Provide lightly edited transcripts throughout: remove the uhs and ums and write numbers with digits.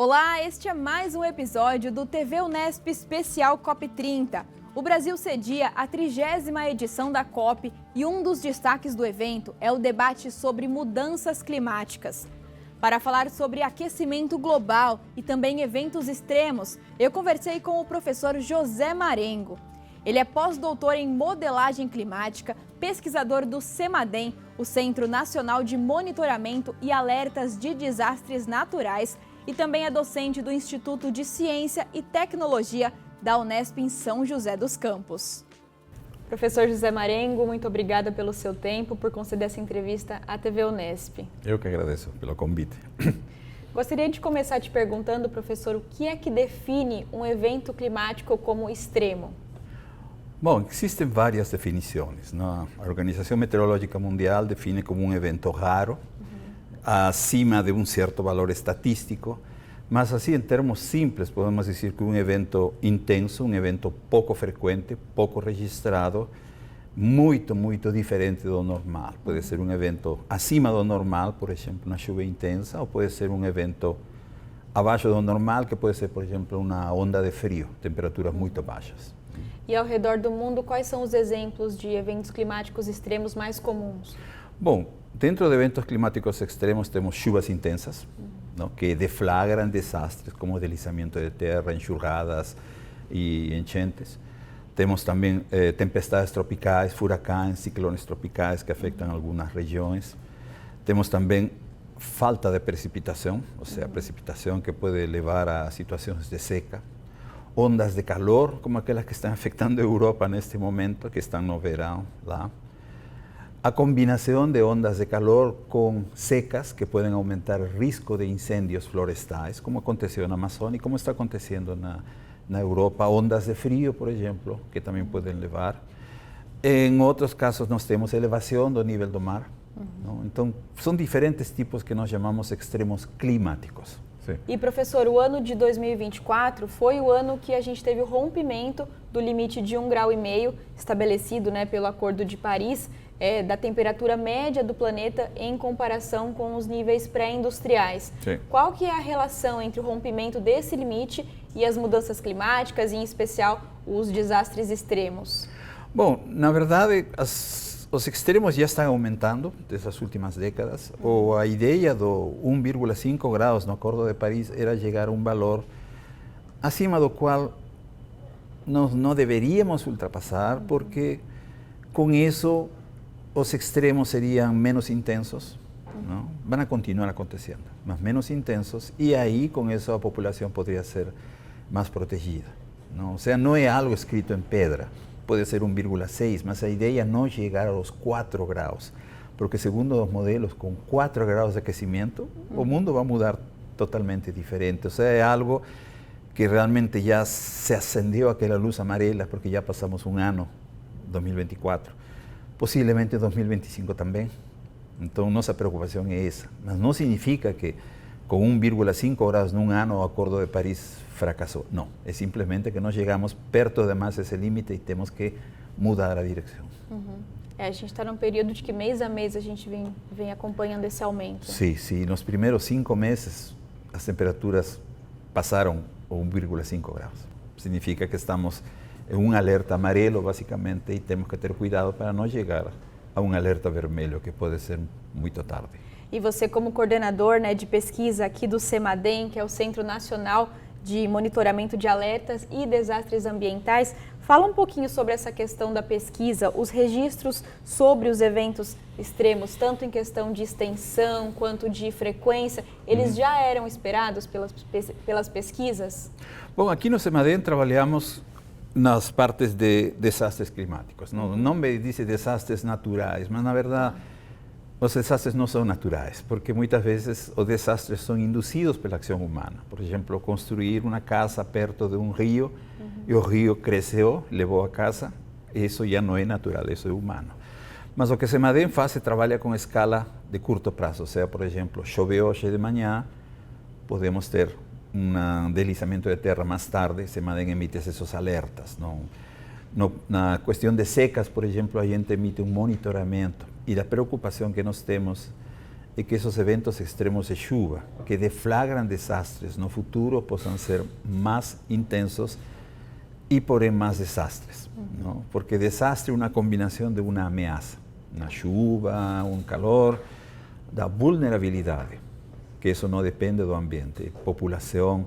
Olá, este é mais um episódio do TV Unesp Especial COP30. O Brasil cedia a 30ª edição da COP e um dos destaques do evento é o debate sobre mudanças climáticas. Para falar sobre aquecimento global e também eventos extremos, eu conversei com o professor José Marengo. Ele é pós-doutor em modelagem climática, pesquisador do CEMADEM, o Centro Nacional de Monitoramento e Alertas de Desastres Naturais, e também é docente do Instituto de Ciência e Tecnologia da Unesp em São José dos Campos. Professor José Marengo, muito obrigada pelo seu tempo, por conceder essa entrevista à TV Unesp. Eu que agradeço pelo convite. Gostaria de começar te perguntando, professor, o que é que define um evento climático como extremo? Bom, existem várias definições. A Organização Meteorológica Mundial define como um evento raro, acima de um certo valor estatístico, mas assim, em termos simples, podemos dizer que um evento intenso, um evento pouco frequente, pouco registrado, muito diferente do normal. Pode ser um evento acima do normal, por exemplo, uma chuva intensa, ou pode ser um evento abaixo do normal, que pode ser, por exemplo, uma onda de frio, temperaturas muito baixas. E ao redor do mundo, quais são os exemplos de eventos climáticos extremos mais comuns? Bom, dentro de eventos climáticos extremos temos chuvas intensas, que deflagram desastres como deslizamento de terra, enxurradas e enchentes. Temos também tempestades tropicais, furacões, ciclones tropicais que afetam algumas regiões. Temos também falta de precipitação, ou seja, precipitação que pode levar a situações de seca. Ondas de calor, como aquelas que estão afetando a Europa neste momento, que estão no verão lá. A combinação de ondas de calor com secas que podem aumentar o risco de incêndios florestais, como aconteceu na Amazônia e como está acontecendo na Europa. Ondas de frio, por exemplo, que também podem levar. Em outros casos, nós temos elevação do nível do mar. Então, são diferentes tipos que nós chamamos extremos climáticos. Sim. E, professor, o ano de 2024 foi o ano que a gente teve o rompimento do limite de 1,5 graus estabelecido pelo Acordo de Paris, da temperatura média do planeta em comparação com os níveis pré-industriais. Sim. Qual que é a relação entre o rompimento desse limite e as mudanças climáticas, e, em especial, os desastres extremos? Bom, na verdade, os extremos já estão aumentando dessas últimas décadas. A ideia do 1,5 graus no Acordo de Paris era chegar a um valor acima do qual nós não deveríamos ultrapassar, porque com isso os extremos seriam menos intensos, não? Vão continuar acontecendo, mas menos intensos, e aí com isso a população poderia ser mais protegida. Não? Ou seja, não é algo escrito em pedra. Pode ser 1,6, mas a ideia é não chegar aos 4 graus, porque segundo os modelos, com 4 graus de aquecimento, o mundo vai mudar totalmente diferente. Ou seja, é algo que realmente já se acendeu aquela luz amarela, porque já passamos um ano, 2024, possivelmente 2025 também. Então, nossa preocupação é essa, mas não significa que com 1,5 graus num ano o Acordo de Paris fracassou. Não, é simplesmente que nós chegamos perto demais desse limite e temos que mudar a direção. A gente está num período de que mês a mês a gente vem acompanhando esse aumento. Sim, nos primeiros 5 meses as temperaturas passaram o 1,5 graus. Significa que estamos em um alerta amarelo, basicamente, e temos que ter cuidado para não chegar a um alerta vermelho, que pode ser muito tarde. E você, como coordenador de pesquisa aqui do CEMADEM, que é o Centro Nacional de Monitoramento de Alertas e Desastres Ambientais, fala um pouquinho sobre essa questão da pesquisa, os registros sobre os eventos extremos, tanto em questão de extensão quanto de frequência, eles já eram esperados pelas pesquisas? Bom, aqui no CEMADEM trabalhamos nas partes de desastres climáticos. O nome diz desastres naturais, mas na verdade os desastres não são naturais, porque muitas vezes os desastres são induzidos pela ação humana. Por exemplo, construir uma casa perto de um rio e o rio cresceu, levou a casa, isso já não é natural, isso é humano. Mas o que CEMADEM faz é trabalha com escala de curto prazo, ou seja, por exemplo, choveu hoje de manhã, podemos ter um deslizamento de terra mais tarde, CEMADEM emite esses alertas. Na questão de secas, por exemplo, a gente emite um monitoramento, e a preocupação que nós temos é que esses eventos extremos de chuva, que deflagram desastres no futuro, possam ser mais intensos e, porém, mais desastres. ¿No? Porque desastre é uma combinação de uma ameaça, uma chuva, um calor, da vulnerabilidade, que isso não depende do ambiente, população,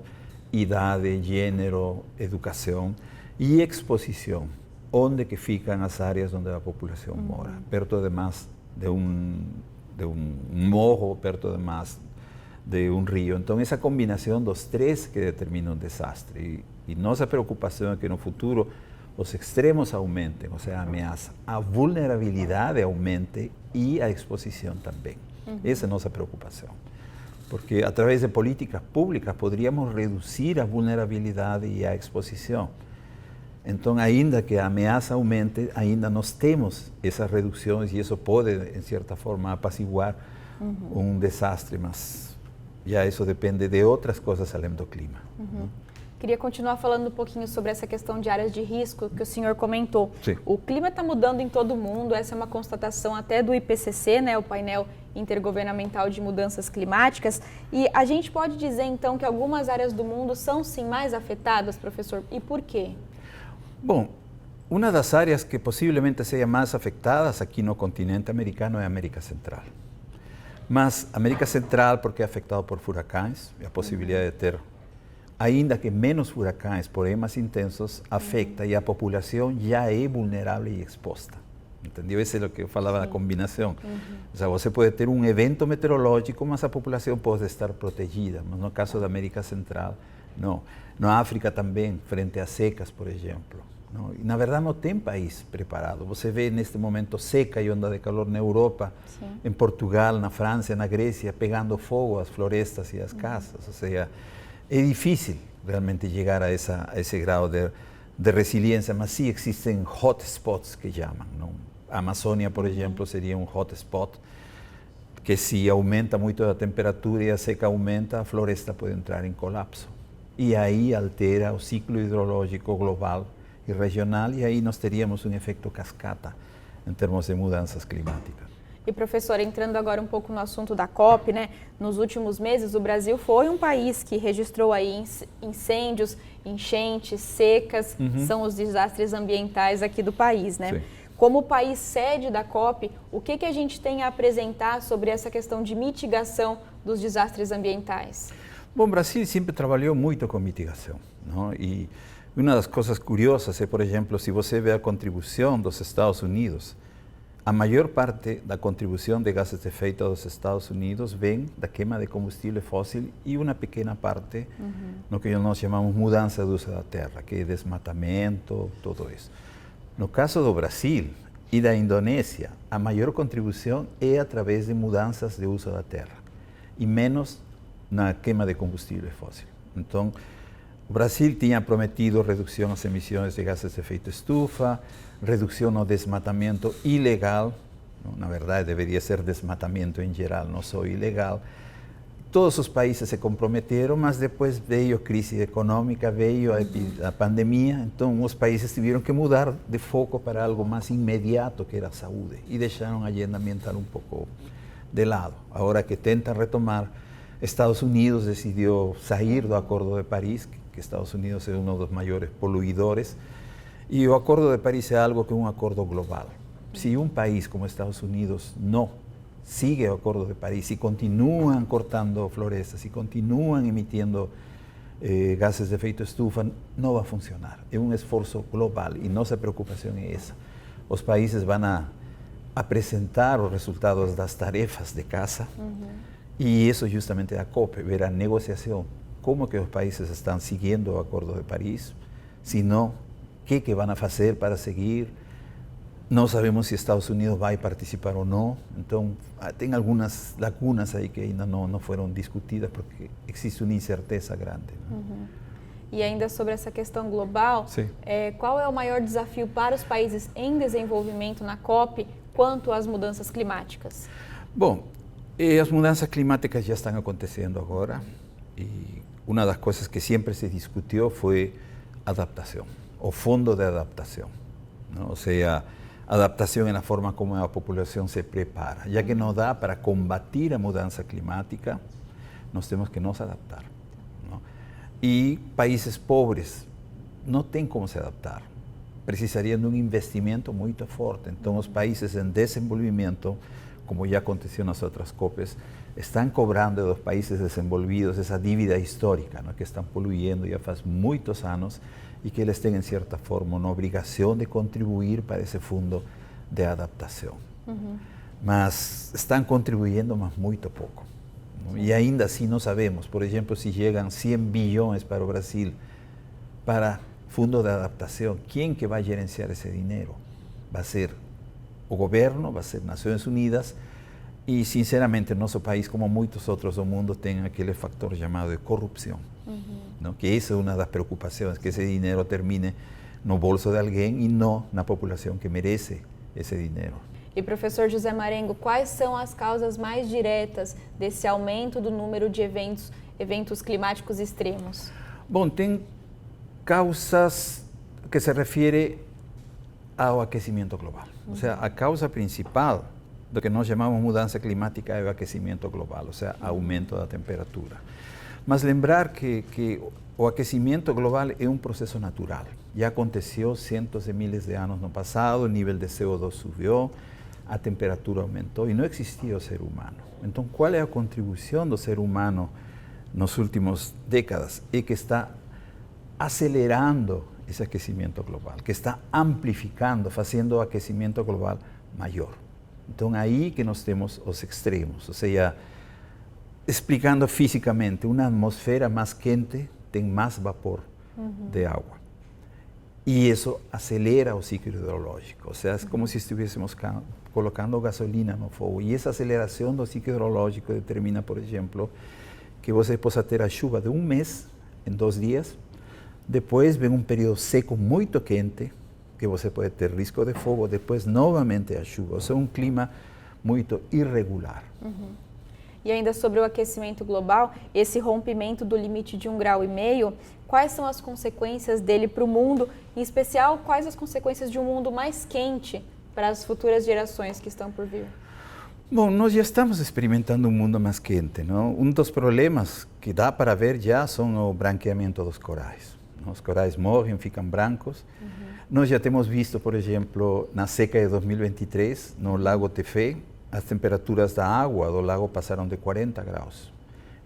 idade, gênero, educação e exposição, onde que ficam as áreas onde a população mora, perto demais de um morro, perto demais de um rio. Então, essa combinação dos três que determina um desastre. E nossa preocupação é que no futuro os extremos aumentem, ou seja, a ameaça, a vulnerabilidade aumente e a exposição também. Essa é a nossa preocupação. Porque através de políticas públicas poderíamos reduzir a vulnerabilidade e a exposição. Então, ainda que a ameaça aumente, ainda nós temos essas reduções e isso pode, em certa forma, apaciguar um desastre, mas já isso depende de outras coisas além do clima. Queria continuar falando um pouquinho sobre essa questão de áreas de risco que o senhor comentou. Sim. O clima está mudando em todo o mundo, essa é uma constatação até do IPCC, né, o painel intergovernamental de mudanças climáticas. E a gente pode dizer, então, que algumas áreas do mundo são, sim, mais afetadas, professor, e por quê? Bom, uma das áreas que possivelmente sejam mais afetadas aqui no continente americano é a América Central. Mas a América Central, porque é afetado por furacões, e a possibilidade de ter, ainda que menos furacões, porém mais intensos, afeta e a população já é vulnerável e exposta. Entendeu? Isso é o que eu falava da combinação. Ou seja, você pode ter um evento meteorológico, mas a população pode estar protegida. Mas no caso da América Central, não. Na África também, frente a secas, por exemplo. Não? E, na verdade, não tem país preparado. Você vê neste momento seca e onda de calor na Europa, em Portugal, na França, na Grécia, pegando fogo as florestas e as casas. Ou seja, é difícil realmente chegar a esse grau de resiliência, mas sim existem hotspots que chamam. Não? A Amazônia, por exemplo, seria um hotspot que se aumenta muito a temperatura e a seca aumenta, a floresta pode entrar em colapso. E aí altera o ciclo hidrológico global e regional, e aí nós teríamos um efeito cascata em termos de mudanças climáticas. E, professor, entrando agora um pouco no assunto da COP, né? Nos últimos meses, o Brasil foi um país que registrou aí incêndios, enchentes, secas, são os desastres ambientais aqui do país, né? Sim. Como país sede da COP, o que a gente tem a apresentar sobre essa questão de mitigação dos desastres ambientais? Bom, o Brasil sempre trabalhou muito com mitigação, não? E uma das coisas curiosas é, por exemplo, se você vê a contribuição dos Estados Unidos, a maior parte da contribuição de gases de efeito dos Estados Unidos vem da queima de combustível fóssil e uma pequena parte no que nós chamamos mudança do uso da terra, que é desmatamento, tudo isso. No caso do Brasil e da Indonésia, a maior contribuição é através de mudanças de uso da terra e menos na queima de combustível fóssil. Então, o Brasil tinha prometido redução das emissões de gases de efeito estufa, redução no desmatamento ilegal, na verdade deveria ser desmatamento em geral, não só ilegal. Todos os países se comprometeram, mas depois veio a crise econômica, veio a pandemia, então os países tiveram que mudar de foco para algo mais imediato, que era a saúde, e deixaram a agenda ambiental um pouco de lado. Agora que tentam retomar, Estados Unidos decidiu sair do Acordo de Paris, que Estados Unidos é um dos maiores poluidores, e o Acordo de Paris é algo que é um acordo global. Se um país como Estados Unidos não sigue o Acordo de Paris e continuam cortando florestas e continuam emitindo gases de efeito estufa, não vai funcionar. É um esforço global e nossa preocupação é essa. Os países vão apresentar os resultados das tarefas de casa e isso justamente é a COP, ver a negociação, como que os países estão seguindo o Acordo de Paris, se não, o que vão fazer para seguir. Não sabemos se Estados Unidos vai participar ou não, então tem algumas lacunas aí que ainda não foram discutidas porque existe uma incerteza grande. E ainda sobre essa questão global, qual é o maior desafio para os países em desenvolvimento na COP quanto às mudanças climáticas? Bom, as mudanças climáticas já estão acontecendo agora e uma das coisas que sempre se discutiu foi adaptação, o fundo de adaptação, não? Ou seja, adaptación en la forma como la población se prepara, ya que no da para combatir la mudanza climática, nos tenemos que nos adaptar, ¿no? Y países pobres no tienen cómo se adaptar, precisarían de un investimento muy fuerte. Entonces, los países en desenvolvimiento, como ya aconteció en las otras COPes, están cobrando de los países desenvolvidos esa dívida histórica, ¿no? Que están poluyendo ya hace muchos años y que les tienen en cierta forma una obligación de contribuir para ese fondo de adaptación. Mas están contribuyendo más muy poco, ¿no? Y ainda así no sabemos, por ejemplo, si llegan 100 billones para Brasil para fondo de adaptación, ¿quién que va a gerenciar ese dinero? ¿Va a ser el gobierno? ¿Va a ser Naciones Unidas? Y sinceramente nuestro país, como muchos otros del mundo, tiene aquel factor llamado de corrupción, ¿no? Que esa es una de las preocupaciones, que ese dinero termine en el bolso de alguien y no en la población que merece ese dinero. E professor José Marengo, quais são as causas mais diretas desse aumento do número de eventos climáticos extremos? Bom, tem causas que se refiere ao aquecimiento global. O sea, a causa principal do que nós chamamos mudança climática é o aquecimento global, ou seja, aumento da temperatura. Mas lembrar que o aquecimento global é um processo natural. Já aconteceu cientos de miles de anos no passado, o nível de CO2 subiu, a temperatura aumentou e não existia o ser humano. Então, qual é a contribuição do ser humano nas últimas décadas? É que está acelerando esse aquecimento global, que está amplificando, fazendo o aquecimento global maior. Então, aí que nós temos os extremos, ou seja, explicando fisicamente, uma atmosfera mais quente tem mais vapor de água. E isso acelera o ciclo hidrológico, ou seja, é como se estivéssemos colocando gasolina no fogo. E essa aceleração do ciclo hidrológico determina, por exemplo, que você possa ter a chuva de um mês em 2 dias, depois vem um período seco muito quente, que você pode ter risco de fogo, depois novamente a chuva. Ou seja, um clima muito irregular. E ainda sobre o aquecimento global, esse rompimento do limite de 1,5 graus, quais são as consequências dele para o mundo? Em especial, quais as consequências de um mundo mais quente para as futuras gerações que estão por vir? Bom, nós já estamos experimentando um mundo mais quente, não? Um dos problemas que dá para ver já são o branqueamento dos corais. Os corais morrem, ficam brancos. Nós já temos visto, por exemplo, na seca de 2023, no Lago Tefé, as temperaturas da água do lago passaram de 40 graus.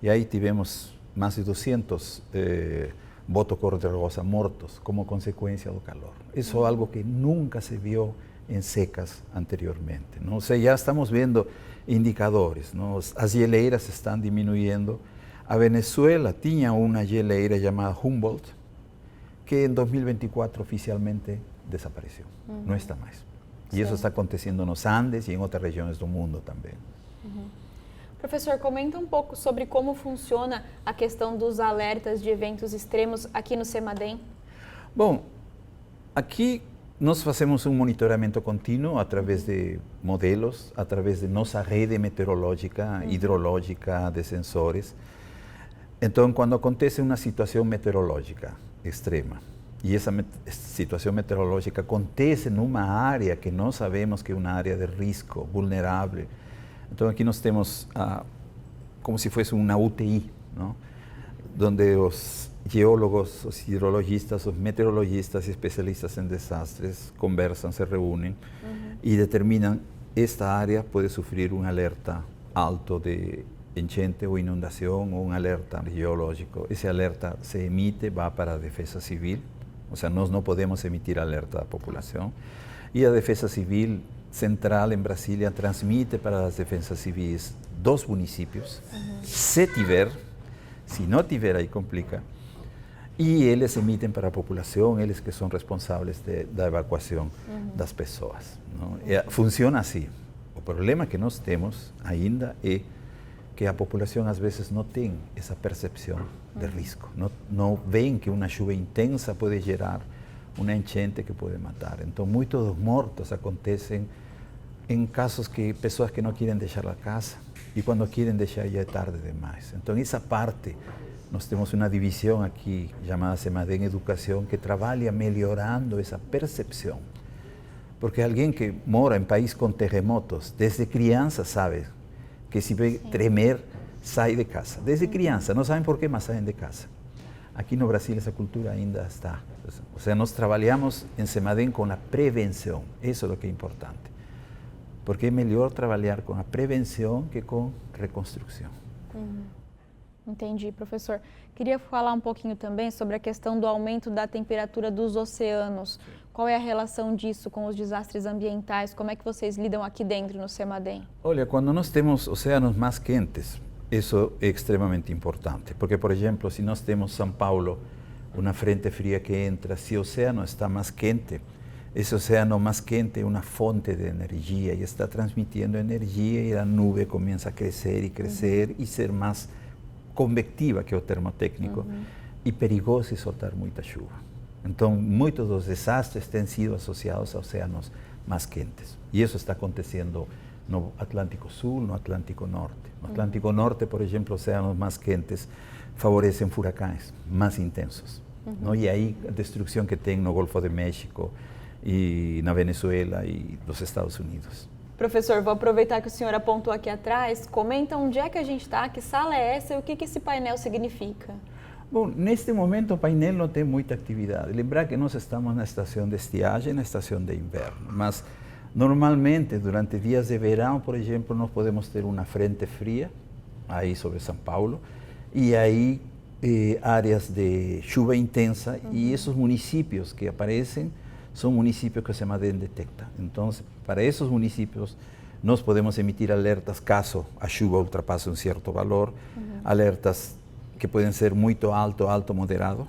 E aí tivemos mais de 200 botos cor-de-rosa mortos como consequência do calor. Isso é algo que nunca se viu em secas anteriormente, não? Ou seja, já estamos vendo indicadores, não? As geleiras estão diminuindo. A Venezuela tinha uma geleira chamada Humboldt, que en 2024 oficialmente desapareció, no está más. Y eso está aconteciendo en los Andes y en otras regiones del mundo también. Professor, comenta um pouco sobre como funciona a questão dos alertas de eventos extremos aqui no CEMADEM. Bom, aqui nós fazemos um monitoramento contínuo através de modelos, através de nossa rede meteorológica, hidrológica, de sensores. Então, quando acontece uma situação meteorológica extrema, e essa situação meteorológica acontece numa área que nós sabemos que é uma área de risco, vulnerável. Então aqui nós temos como se fosse uma UTI, não? Onde os geólogos, os hidrologistas, os meteorologistas e especialistas em desastres conversam, se reúnem e determinam esta área pode sofrer um alerta alto de enchente ou inundação ou um alerta geológico. Esse alerta se emite, vai para a Defesa Civil, ou seja, nós não podemos emitir alerta da população, e a Defesa Civil Central em Brasília transmite para as defensas civis dos municípios, se tiver, se não tiver aí complica, e eles emitem para a população, eles que são responsáveis da evacuação das pessoas, não? Funciona assim. O problema que nós temos ainda é que a população às vezes não tem essa percepção de risco, não veem que uma chuva intensa pode gerar uma enchente que pode matar. Então, muitos dos mortos acontecem em casos que pessoas que não querem deixar a casa e quando querem deixar já é tarde demais. Então, essa parte, nós temos uma divisão aqui chamada CEMADEM Educação que trabalha melhorando essa percepção Porque alguien que mora en país con terremotos, desde crianza sabe que si ve tremer, sale de casa. Desde criança, não sabem por quê, mas saem de casa. Aqui no Brasil essa cultura ainda está. O sea, nós trabalhamos em Semadem com a prevenção. Isso é o que é importante. Porque é melhor trabalhar com a prevenção que com reconstrução. Entendi, professor. Queria falar um pouquinho também sobre a questão do aumento da temperatura dos oceanos. Qual é a relação disso com os desastres ambientais? Como é que vocês lidam aqui dentro no Semadem? Olha, quando nós temos oceanos mais quentes, isso é extremamente importante. Porque, por exemplo, se nós temos São Paulo, uma frente fria que entra, se o oceano está mais quente, esse oceano mais quente é uma fonte de energia e está transmitindo energia e a nuvem começa a crescer e ser mais convectiva, que é o termo técnico, e perigosa e soltar muita chuva. Então, muitos dos desastres têm sido associados a oceanos mais quentes. E isso está acontecendo no Atlântico Sul, no Atlântico Norte. No Atlântico Norte, por exemplo, oceanos mais quentes favorecem furacões mais intensos. Não? E aí a destruição que tem no Golfo de México e na Venezuela e nos Estados Unidos. Professor, vou aproveitar que o senhor apontou aqui atrás. Comenta onde é que a gente está, que sala é essa e o que esse painel significa. Bom, neste momento o painel não tem muita atividade. Lembrar que nós estamos na estação de estiagem, na estação de inverno, mas normalmente durante dias de verão, por exemplo, nós podemos ter uma frente fria aí sobre São Paulo e aí áreas de chuva intensa e esses municípios que aparecem são municípios que o Semadem detecta. Então, para esses municípios, nós podemos emitir alertas caso a chuva ultrapasse um certo valor, alertas que podem ser muito alto, alto, moderado,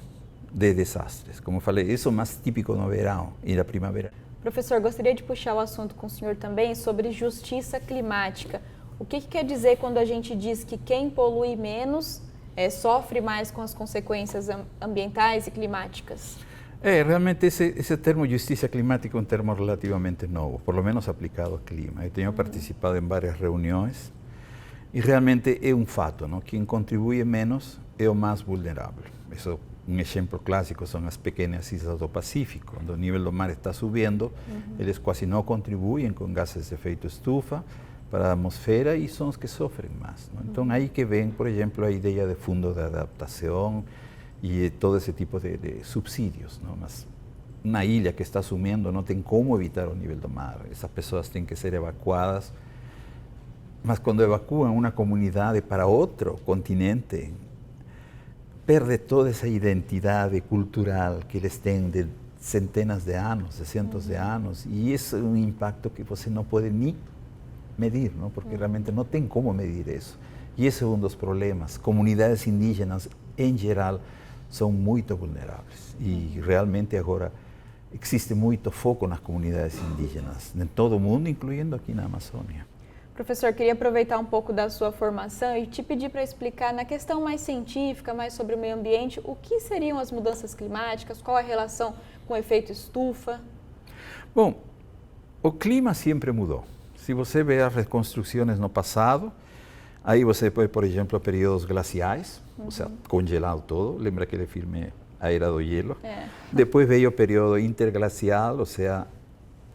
de desastres. Como falei, isso é mais típico no verão e na primavera. Professor, gostaria de puxar o assunto com o senhor também sobre justiça climática. O que quer dizer quando a gente diz que quem polui menos sofre mais com as consequências ambientais e climáticas? Realmente esse termo justiça climática é um termo relativamente novo, por lo menos aplicado ao clima. Eu tenho participado em várias reuniões e realmente é um fato, não? Quem contribui menos é o mais vulnerável. Isso, um exemplo clássico são as pequenas islas do Pacífico, onde o nível do mar está subindo, eles quase não contribuem com gases de efeito estufa para a atmosfera e são os que sofrem mais. Não? Então aí que vem, por exemplo, a ideia de fundo de adaptação e todo esse tipo de subsídios. Não? Mas uma ilha que está sumindo não tem como evitar o nível do mar. Essas pessoas têm que ser evacuadas. Mas quando evacuam uma comunidade para outro continente, perde toda essa identidade cultural que eles têm de centenas de anos, de cientos de anos. E isso é um impacto que você não pode nem medir, não? Porque realmente não tem como medir isso. E esse é um dos problemas. Comunidades indígenas, em geral, são muito vulneráveis e realmente agora existe muito foco nas comunidades indígenas em todo o mundo, incluindo aqui na Amazônia. Professor, queria aproveitar um pouco da sua formação e te pedir para explicar na questão mais científica, mais sobre o meio ambiente, o que seriam as mudanças climáticas, qual a relação com o efeito estufa? Bom, o clima sempre mudou. Se você vê as reconstruções no passado, aí você pode, por exemplo, períodos glaciais, ou seja, congelado todo. Lembra aquele filme A Era do Hielo? Depois veio o período interglacial, ou seja,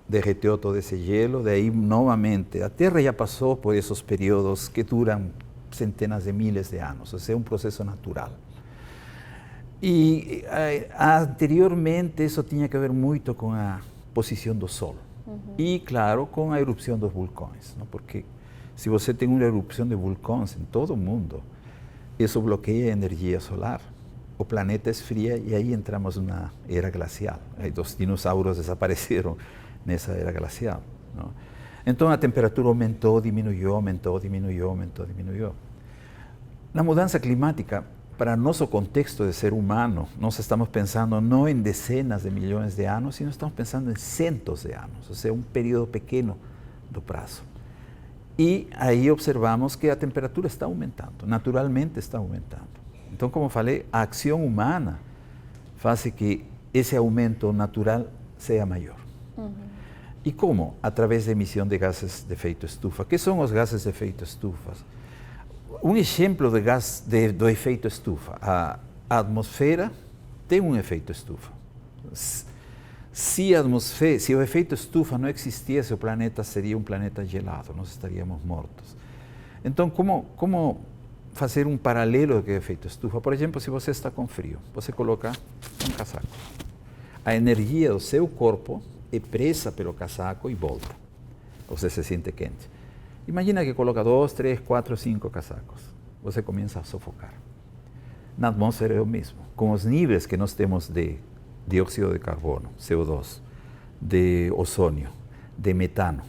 derreteu todo esse gelo. Daí, novamente, a Terra já passou por esses períodos que duram centenas de miles de anos, ou seja, é um processo natural. E anteriormente isso tinha que ver muito com a posição do Sol. E, claro, com a erupção dos vulcões, não? Porque se você tem uma erupção de vulcões em todo o mundo, isso bloqueia a energia solar. O planeta esfria e aí entramos na era glacial. Aí os dinossauros desapareceram nessa era glacial. Não? Então a temperatura aumentou, diminuiu, aumentou, diminuiu, aumentou, diminuiu. Na mudança climática, para nosso contexto de ser humano, nós estamos pensando não em dezenas de milhões de anos, sino estamos pensando em centos de anos, ou seja, um período pequeno do prazo. E aí observamos que a temperatura está aumentando, naturalmente está aumentando. Então, como falei, a ação humana faz que esse aumento natural seja maior. E como? Através da emissão de gases de efeito estufa. O que são os gases de efeito estufa? Um exemplo de gás do efeito estufa. A atmosfera tem um efeito estufa. si o efeito estufa não existisse, o planeta seria um planeta gelado, nós estaríamos mortos. Então, como fazer um paralelo do que é o efeito estufa? Por exemplo, se você está com frio, você coloca um casaco. A energia do seu corpo é presa pelo casaco e volta. Você se sente quente. Imagina que coloca 2, 3, 4, 5 casacos. Você começa a sufocar. Na atmosfera é o mesmo. Com os níveis que nós temos de dióxido de carbono, CO2, de ozônio, de metano,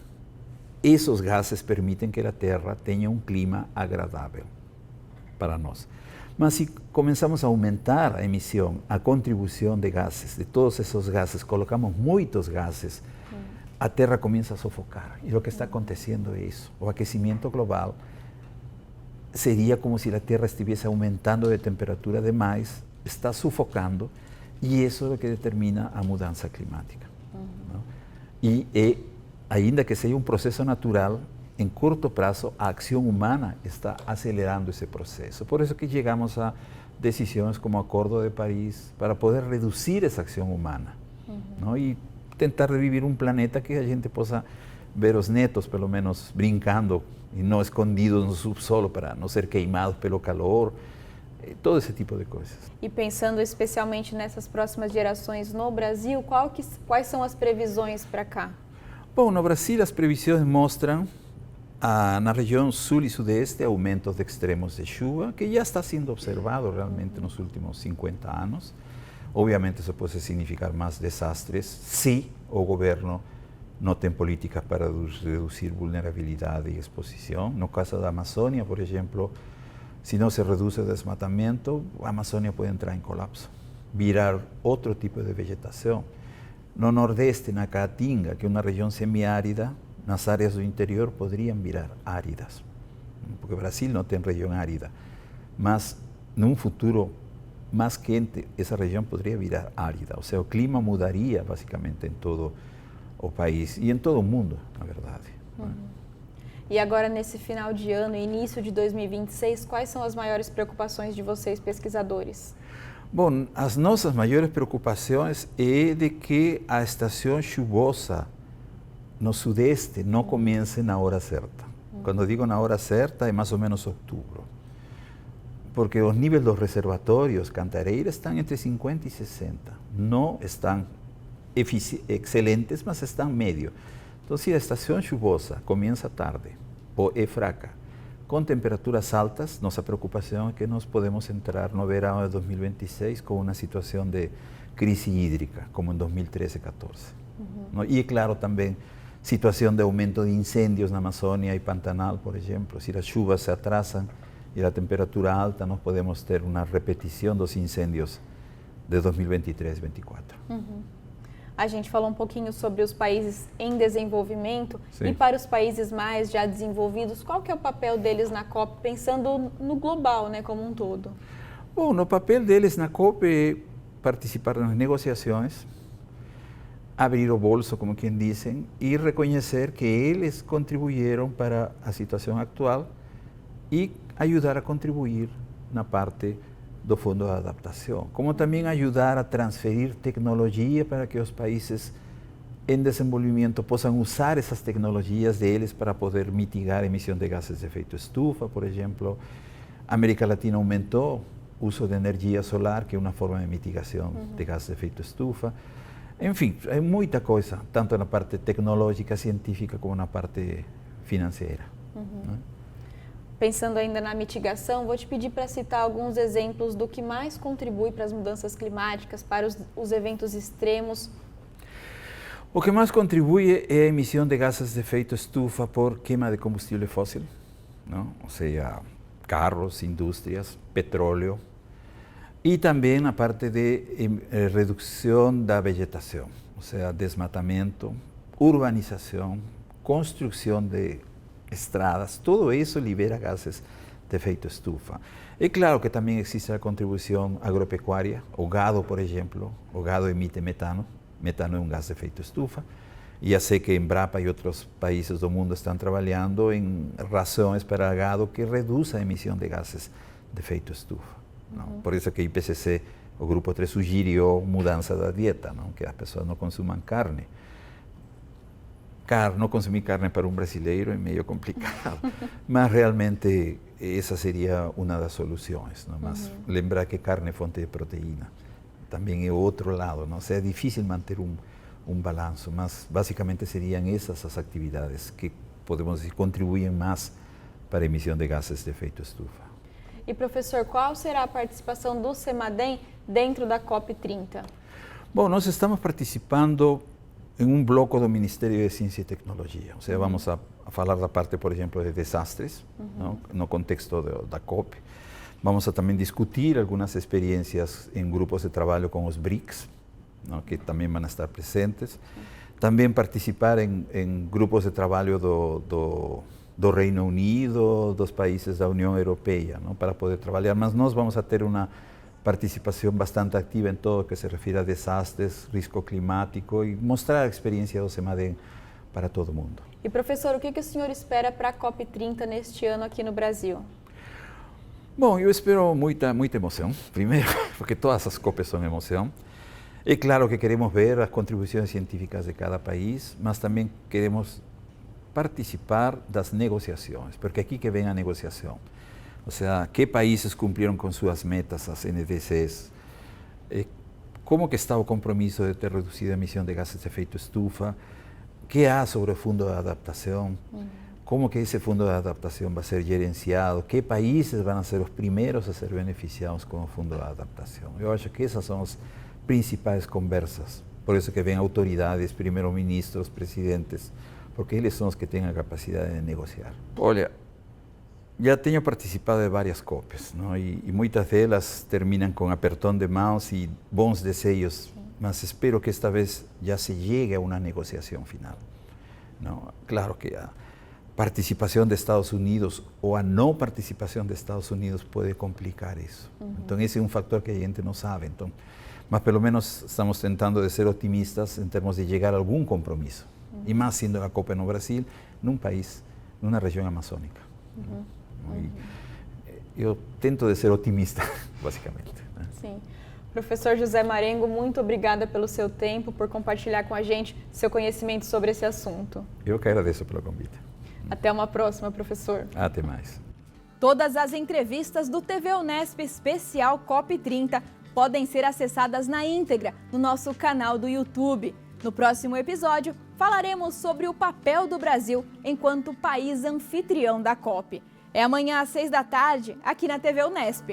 esses gases permitem que a Terra tenha um clima agradável para nós. Mas se começamos a aumentar a emissão, a contribuição de gases, de todos esses gases, colocamos muitos gases, a Terra começa a sufocar. E o que está acontecendo é isso. O aquecimento global seria como se a Terra estivesse aumentando de temperatura demais, está sufocando, e isso é o que determina a mudança climática. Não? E ainda que seja um processo natural, em curto prazo, a ação humana está acelerando esse processo. Por isso que chegamos a decisões como o Acordo de Paris, para poder reduzir essa ação humana. Não? E tentar viver um planeta que a gente possa ver os netos, pelo menos, brincando e não escondidos no subsolo para não ser queimados pelo calor, todo esse tipo de coisas. E pensando especialmente nessas próximas gerações no Brasil, quais são as previsões para cá? Bom, no Brasil as previsões mostram, na região sul e sudeste, aumentos de extremos de chuva, que já está sendo observado realmente nos últimos 50 anos. Obviamente isso pode significar mais desastres se o governo não tem políticas para reduzir vulnerabilidade e exposição. No caso da Amazônia, por exemplo, se não se reduz o desmatamento, a Amazônia pode entrar em colapso, virar outro tipo de vegetação. No Nordeste, na Caatinga, que é uma região semiárida, nas áreas do interior poderiam virar áridas, porque o Brasil não tem região árida, mas num futuro mais quente, essa região poderia virar árida, ou seja, o clima mudaria basicamente em todo o país e em todo o mundo, na verdade. E agora, nesse final de ano, início de 2026, quais são as maiores preocupações de vocês, pesquisadores? Bom, as nossas maiores preocupações é de que a estação chuvosa no sudeste não comece na hora certa. Quando digo na hora certa, é mais ou menos outubro. Porque os níveis dos reservatórios Cantareira estão entre 50 e 60. Não estão excelentes, mas estão médio. Então, se a estação chuvosa começa tarde ou é fraca, com temperaturas altas, nossa preocupação é que nós podemos entrar no verão de 2026 com uma situação de crise hídrica, como em 2013 e 2014. E, é claro, também situação de aumento de incêndios na Amazônia e Pantanal, por exemplo. Se as chuvas se atrasam e a temperatura alta, nós podemos ter uma repetição dos incêndios de 2023 e 2024. A gente falou um pouquinho sobre os países em desenvolvimento. Sim. E para os países mais já desenvolvidos, qual que é o papel deles na COP, pensando no global, né, como um todo? Bom, o papel deles na COP é participar nas negociações, abrir o bolso, como quem dizem, e reconhecer que eles contribuíram para a situação atual e ajudar a contribuir na parte do Fundo de Adaptação, como também ajudar a transferir tecnologia para que os países em desenvolvimento possam usar essas tecnologias deles para poder mitigar a emissão de gases de efeito estufa, por exemplo. A América Latina aumentou o uso de energia solar, que é uma forma de mitigação de gases de efeito estufa. Enfim, é muita coisa, tanto na parte tecnológica, científica, como na parte financeira. Né? Pensando ainda na mitigação, vou te pedir para citar alguns exemplos do que mais contribui para as mudanças climáticas, para os eventos extremos. O que mais contribui é a emissão de gases de efeito estufa por queima de combustível fóssil, não? Ou seja, carros, indústrias, petróleo, e também a parte de redução da vegetação, ou seja, desmatamento, urbanização, construção de estradas, tudo isso libera gases de efeito estufa. É claro que também existe a contribuição agropecuária, o gado, por exemplo, o gado emite metano, metano é um gás de efeito estufa, e já sei que Embrapa e outros países do mundo estão trabalhando em rações para gado que reduzam a emissão de gases de efeito estufa. Por isso que o IPCC O grupo 3 sugeriu mudança da dieta, não? Que as pessoas não consumam carne. Não consumir carne para um brasileiro é meio complicado, mas realmente essa seria uma das soluções. Não? Mas lembrar que carne é fonte de proteína. Também é outro lado, não? É difícil manter um balanço, mas basicamente seriam essas as atividades que, podemos dizer, contribuem mais para a emissão de gases de efeito estufa. E professor, qual será a participação do CEMADEM dentro da COP30? Bom, nós estamos participando em um bloco do Ministério de Ciência e Tecnologia. Ou seja, vamos a falar da parte, por exemplo, de desastres, não? No contexto da COP. Vamos a também discutir algumas experiências em grupos de trabalho com os BRICS, não? Que também vão estar presentes. Também participar em grupos de trabalho do Reino Unido, dos países da União Europeia, não? Para poder trabalhar. Mas nós vamos a ter uma participação bastante ativa em todo o que se refere a desastres, risco climático e mostrar a experiência do CEMADEM para todo mundo. E professor, o que o senhor espera para a COP30 neste ano aqui no Brasil? Bom, eu espero muita emoção, primeiro, porque todas as COPs são emoção. É claro que queremos ver as contribuições científicas de cada país, mas também queremos participar das negociações, porque aqui que vem a negociação. Ou seja, que países cumpriram com suas metas, as NDCs, como que está o compromisso de ter reduzido a emissão de gases de efeito estufa, o que há sobre o fundo de adaptação, como que esse fundo de adaptação vai ser gerenciado, que países vão ser os primeiros a ser beneficiados com o fundo de adaptação. Eu acho que essas são as principais conversas, por isso que vêm autoridades, primeiros-ministros, presidentes, porque eles são os que têm a capacidade de negociar. Olha, já tenho participado de várias COPs, não? E muitas delas terminam com apertão de mãos e bons desejos, mas espero que esta vez já se chegue a uma negociação final. Não? Claro que a participação de Estados Unidos ou a não participação de Estados Unidos pode complicar isso. Então esse é um fator que a gente não sabe. Então, mas pelo menos estamos tentando de ser otimistas em termos de chegar a algum compromisso. E mais sendo a COP no Brasil, num país, numa região amazônica. Eu tento de ser otimista, basicamente. Né? Sim. Professor José Marengo, muito obrigada pelo seu tempo, por compartilhar com a gente seu conhecimento sobre esse assunto. Eu que agradeço pelo convite. Até uma próxima, professor. Até mais. Todas as entrevistas do TV Unesp Especial COP30 podem ser acessadas na íntegra no nosso canal do YouTube. No próximo episódio, falaremos sobre o papel do Brasil enquanto país anfitrião da COP. É amanhã às 6 da tarde, aqui na TV Unesp.